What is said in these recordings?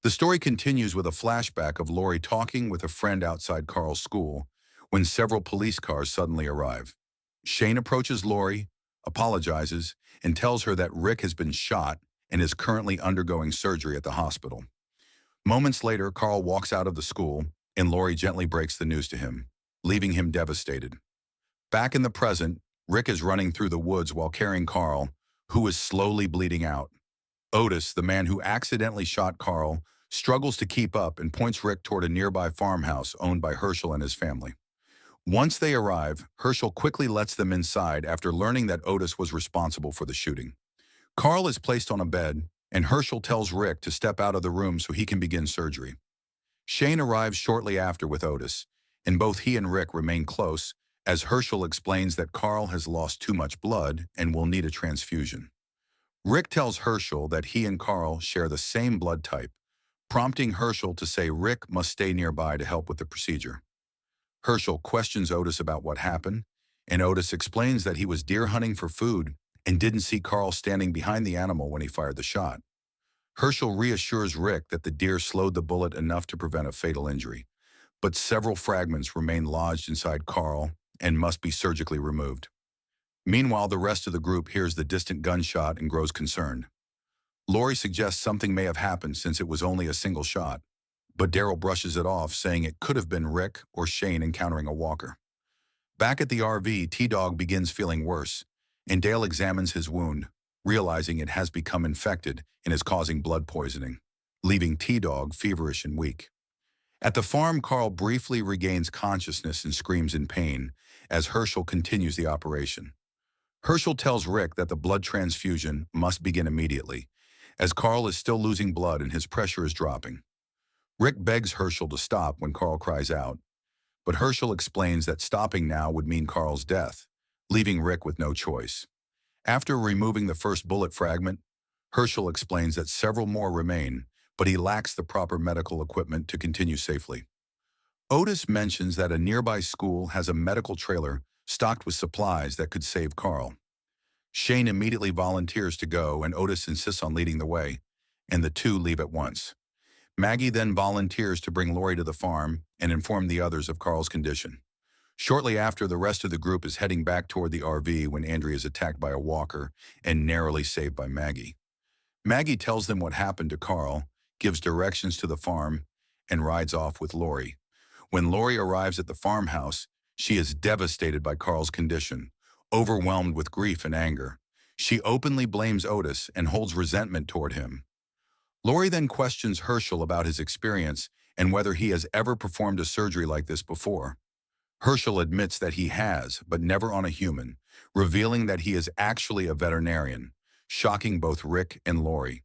The story continues with a flashback of Lori talking with a friend outside Carl's school when several police cars suddenly arrive. Shane approaches Lori, apologizes, and tells her that Rick has been shot and is currently undergoing surgery at the hospital. Moments later, Carl walks out of the school, and Lori gently breaks the news to him, leaving him devastated. Back in the present, Rick is running through the woods while carrying Carl, who is slowly bleeding out. Otis, the man who accidentally shot Carl, struggles to keep up and points Rick toward a nearby farmhouse owned by Hershel and his family. Once they arrive, Hershel quickly lets them inside after learning that Otis was responsible for the shooting. Carl is placed on a bed, and Hershel tells Rick to step out of the room so he can begin surgery. Shane arrives shortly after with Otis, and both he and Rick remain close as Hershel explains that Carl has lost too much blood and will need a transfusion. Rick tells Hershel that he and Carl share the same blood type, prompting Hershel to say Rick must stay nearby to help with the procedure. Hershel questions Otis about what happened, and Otis explains that he was deer hunting for food and didn't see Carl standing behind the animal when he fired the shot. Hershel reassures Rick that the deer slowed the bullet enough to prevent a fatal injury, but several fragments remain lodged inside Carl and must be surgically removed. Meanwhile, the rest of the group hears the distant gunshot and grows concerned. Lori suggests something may have happened since it was only a single shot, but Daryl brushes it off, saying it could have been Rick or Shane encountering a walker. Back at the RV, T-Dog begins feeling worse, and Dale examines his wound, realizing it has become infected and is causing blood poisoning, leaving T-Dog feverish and weak. At the farm, Carl briefly regains consciousness and screams in pain as Hershel continues the operation. Hershel tells Rick that the blood transfusion must begin immediately, as Carl is still losing blood and his pressure is dropping. Rick begs Hershel to stop when Carl cries out, but Hershel explains that stopping now would mean Carl's death, leaving Rick with no choice. After removing the first bullet fragment, Hershel explains that several more remain, but he lacks the proper medical equipment to continue safely. Otis mentions that a nearby school has a medical trailer stocked with supplies that could save Carl. Shane immediately volunteers to go, and Otis insists on leading the way, and the two leave at once. Maggie then volunteers to bring Lori to the farm and inform the others of Carl's condition. Shortly after, the rest of the group is heading back toward the RV when Andrea is attacked by a walker and narrowly saved by Maggie. Maggie tells them what happened to Carl, gives directions to the farm, and rides off with Lori. When Lori arrives at the farmhouse, she is devastated by Carl's condition, overwhelmed with grief and anger. She openly blames Otis and holds resentment toward him. Lori then questions Hershel about his experience and whether he has ever performed a surgery like this before. Hershel admits that he has, but never on a human, revealing that he is actually a veterinarian, shocking both Rick and Lori.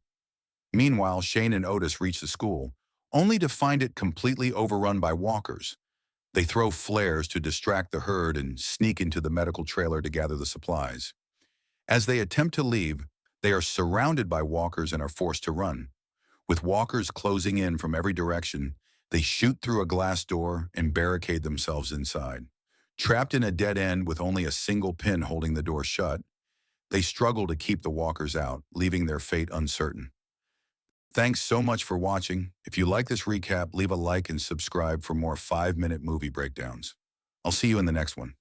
Meanwhile, Shane and Otis reach the school, only to find it completely overrun by walkers. They throw flares to distract the herd and sneak into the medical trailer to gather the supplies. As they attempt to leave, they are surrounded by walkers and are forced to run. With walkers closing in from every direction, they shoot through a glass door and barricade themselves inside. Trapped in a dead end with only a single pin holding the door shut, they struggle to keep the walkers out, leaving their fate uncertain. Thanks so much for watching. If you like this recap, leave a like and subscribe for more 5-minute movie breakdowns. I'll see you in the next one.